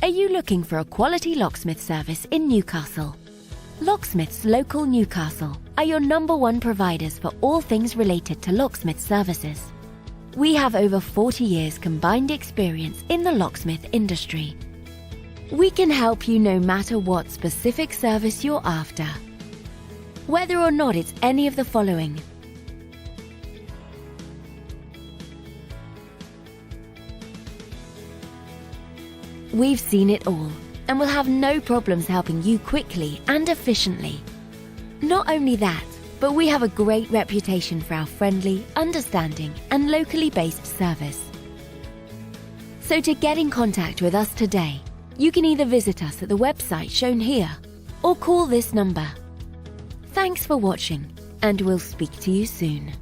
Are you looking for a quality locksmith service in Newcastle? Locksmiths Local Newcastle are your #1 providers for all things related to locksmith services. We have over 40 years combined experience in the locksmith industry. We can help you no matter what specific service you're after. Whether or not it's any of the following: we've seen it all and will have no problems helping you quickly and efficiently. Not only that, but we have a great reputation for our friendly, understanding, and locally based service. So to get in contact with us today, you can either visit us at the website shown here or call this number. Thanks for watching, and we'll speak to you soon.